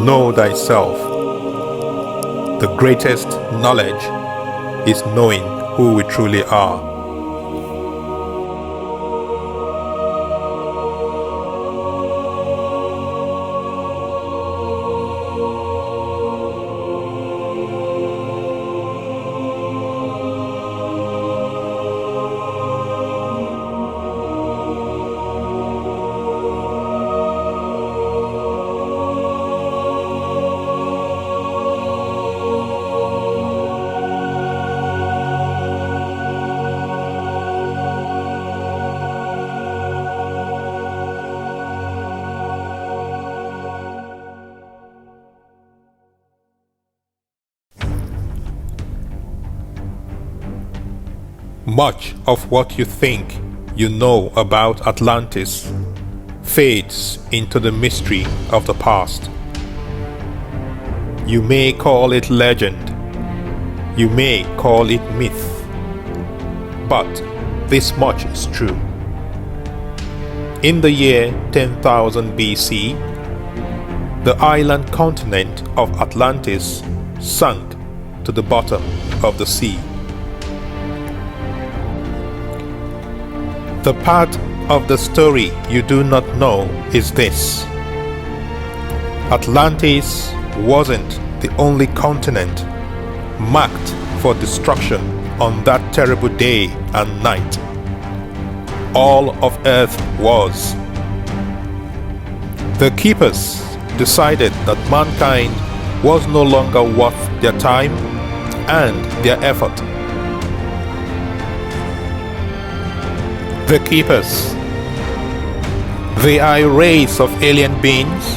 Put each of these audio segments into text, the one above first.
Know thyself. The greatest knowledge is knowing who we truly are. Much of what you think you know about Atlantis fades into the mystery of the past. You may call it legend, you may call it myth, but this much is true. In the year 10,000 BC, the island continent of Atlantis sank to the bottom of the sea. The part of the story you do not know is this: Atlantis wasn't the only continent marked for destruction on that terrible day and night. All of Earth was. The keepers decided that mankind was no longer worth their time and their effort. The keepers. They are a race of alien beings,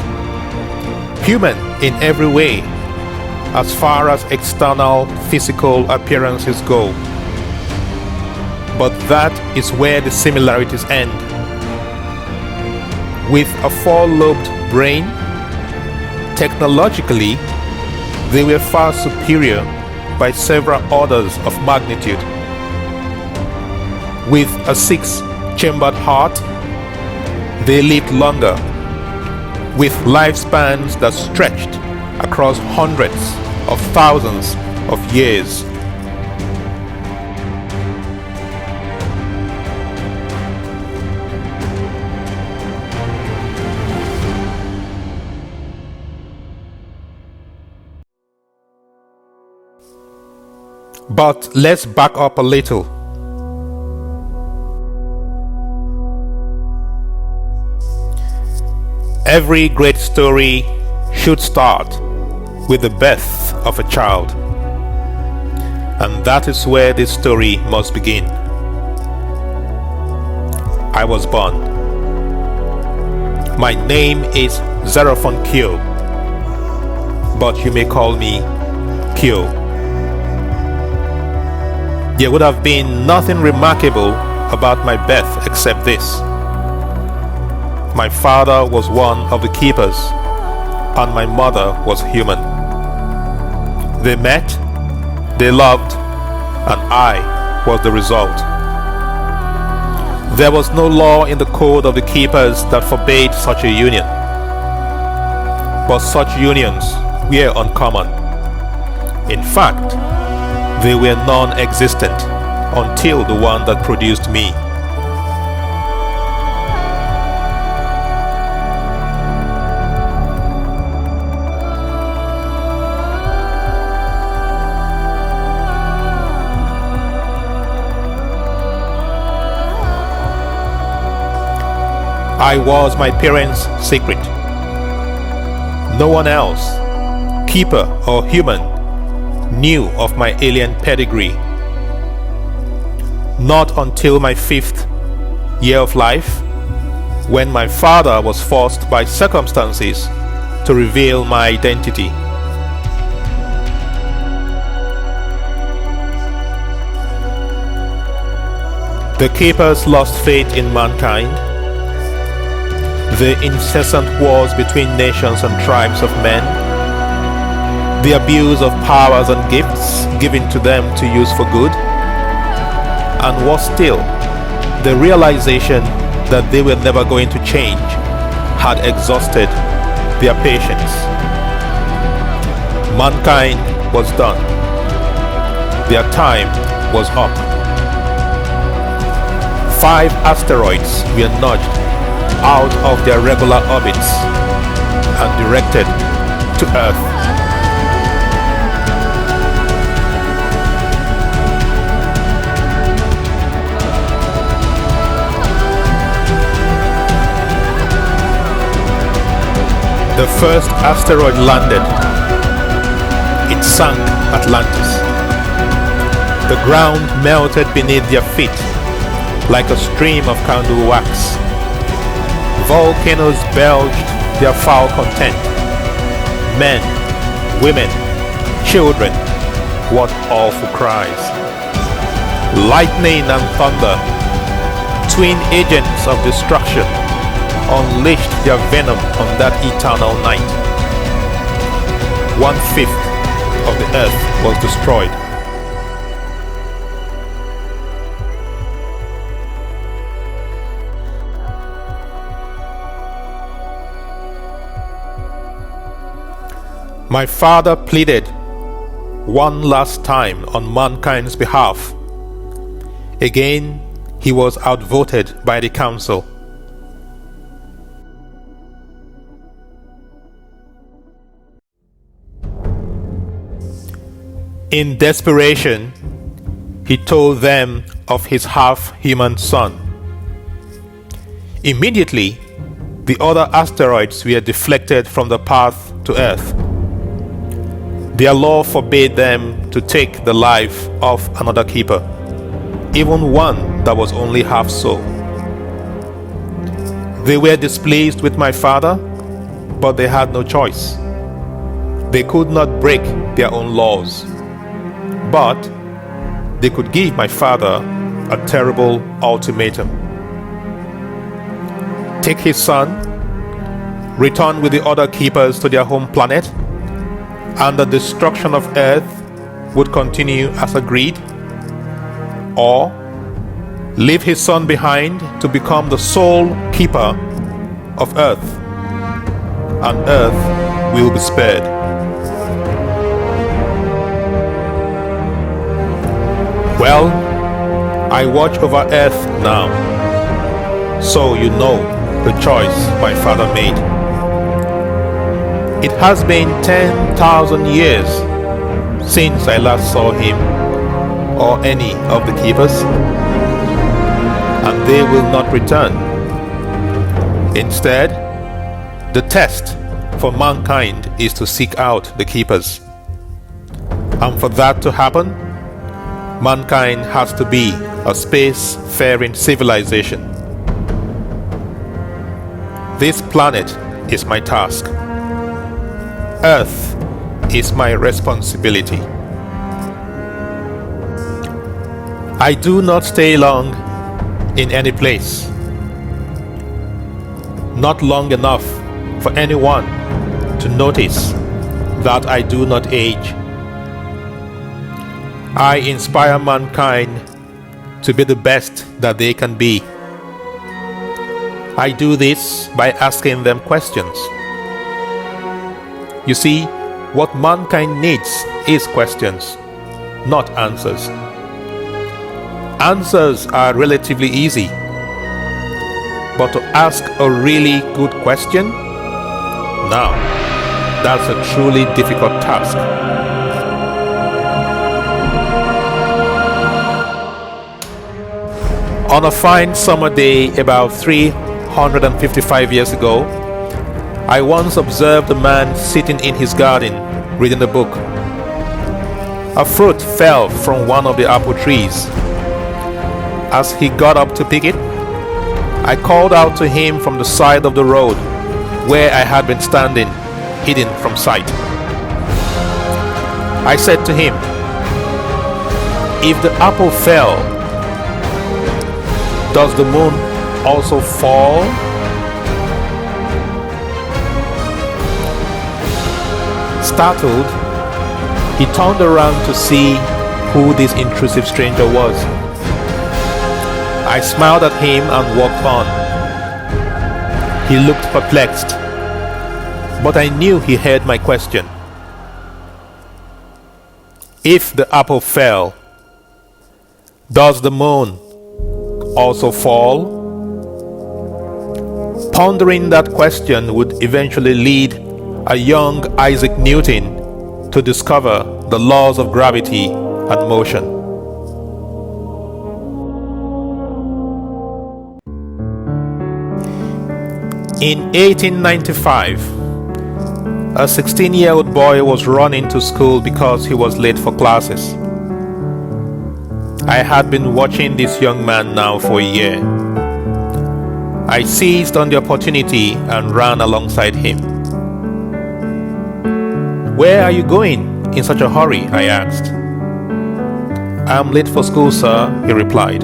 human in every way, as far as external physical appearances go. But that is where the similarities end. With a four-lobed brain, technologically, they were far superior by several orders of magnitude. With a six-chambered heart, they lived longer, with lifespans that stretched across hundreds of thousands of years. But let's back up a little. Every great story should start with the birth of a child. And that is where this story must begin. I was born. My name is Zerephonkio, but you may call me Kyo. There would have been nothing remarkable about my birth except this: my father was one of the keepers, and my mother was human. They met, they loved, and I was the result. There was no law in the code of the keepers that forbade such a union. But such unions were uncommon. In fact, they were non-existent until the one that produced me. I was my parents' secret. No one else, keeper or human, knew of my alien pedigree. Not until my 5th year of life, when my father was forced by circumstances to reveal my identity. The keepers lost faith in mankind. The incessant wars between nations and tribes of men, the abuse of powers and gifts given to them to use for good, and worse still, the realization that they were never going to change had exhausted their patience. Mankind was done. Their time was up. 5 asteroids were nudged out of their regular orbits and directed to Earth. The first asteroid landed. It sank Atlantis. The ground melted beneath their feet like a stream of candle wax. Volcanoes belched their foul content. Men, women, children, what awful cries. Lightning and thunder, twin agents of destruction, unleashed their venom on that eternal night. 1/5 of the earth was destroyed. My father pleaded one last time on mankind's behalf. Again, he was outvoted by the council. In desperation, he told them of his half-human son. Immediately, the other asteroids were deflected from the path to Earth. Their law forbade them to take the life of another keeper, even one that was only half so. They were displeased with my father, but they had no choice. They could not break their own laws, but they could give my father a terrible ultimatum. Take his son, return with the other keepers to their home planet, and the destruction of Earth would continue as agreed, or leave his son behind to become the sole keeper of Earth, and Earth will be spared. Well, I watch over Earth now, so you know the choice my father made. It has been 10,000 years since I last saw him or any of the keepers, and they will not return. Instead, the test for mankind is to seek out the keepers. And for that to happen, mankind has to be a space-faring civilization. This planet is my task. Earth is my responsibility. I do not stay long in any place. Not long enough for anyone to notice that I do not age. I inspire mankind to be the best that they can be. I do this by asking them questions. You see, what mankind needs is questions, not answers. Answers are relatively easy, but to ask a really good question, now, that's a truly difficult task. On a fine summer day about 355 years ago, I once observed a man sitting in his garden reading a book. A fruit fell from one of the apple trees. As he got up to pick it, I called out to him from the side of the road where I had been standing, hidden from sight. I said to him, "If the apple fell, does the moon also fall?" Startled, he turned around to see who this intrusive stranger was. I smiled at him and walked on. He looked perplexed, but I knew he heard my question. If the apple fell, does the moon also fall? Pondering that question would eventually lead a young Isaac Newton to discover the laws of gravity and motion. In 1895, a 16-year-old boy was run into school because he was late for classes. I had been watching this young man now for a year. I seized on the opportunity and ran alongside him. "Where are you going in such a hurry?" I asked. "I'm late for school, sir," he replied.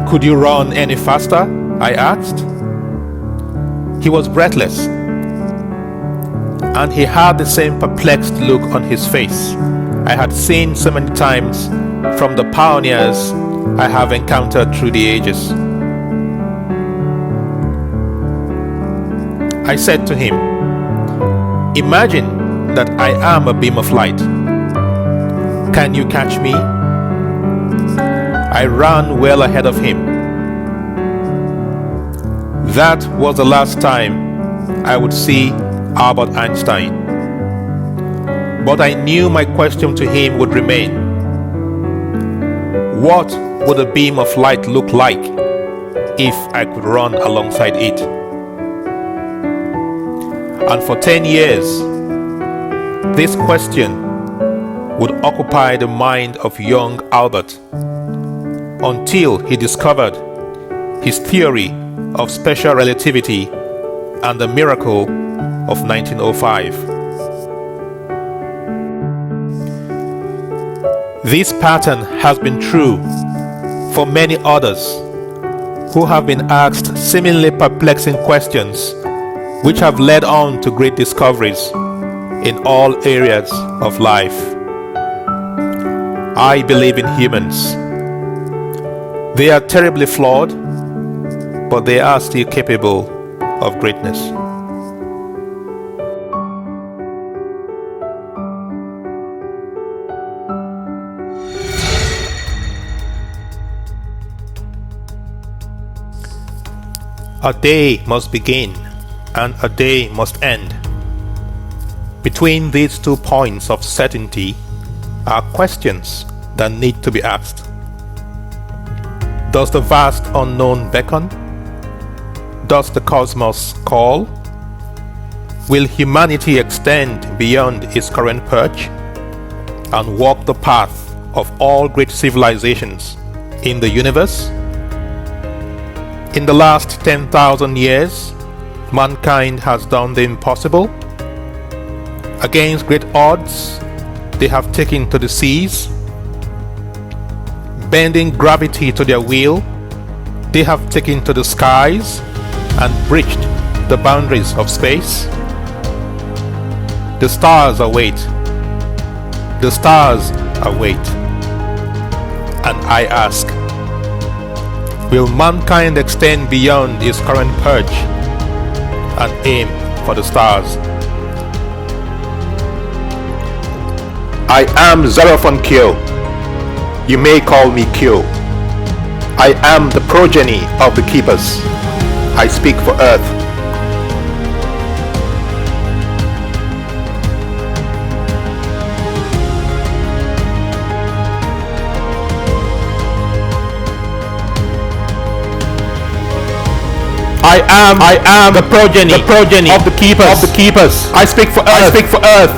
"Could you run any faster?" I asked. He was breathless, and he had the same perplexed look on his face I had seen so many times from the pioneers I have encountered through the ages. I said to him, "Imagine that I am a beam of light. Can you catch me?" I ran well ahead of him. That was the last time I would see Albert Einstein. But I knew my question to him would remain. What would a beam of light look like if I could run alongside it? And for 10 years, this question would occupy the mind of young Albert until he discovered his theory of special relativity and the miracle of 1905. This pattern has been true for many others who have been asked seemingly perplexing questions which have led on to great discoveries in all areas of life. I believe in humans. They are terribly flawed, but they are still capable of greatness. A day must begin and a day must end. Between these 2 points of certainty are questions that need to be asked. Does the vast unknown beckon? Does the cosmos call? Will humanity extend beyond its current perch and walk the path of all great civilizations in the universe? In the last 10,000 years, mankind has done the impossible. Against great odds, they have taken to the seas. Bending gravity to their will, they have taken to the skies and breached the boundaries of space. The stars await. The stars await. And I ask, will mankind extend beyond its current perch and aim for the stars? I am Zerephonkio. You may call me Q. I am the progeny of the keepers. I speak for Earth. I am the progeny of the keepers. I speak for Earth.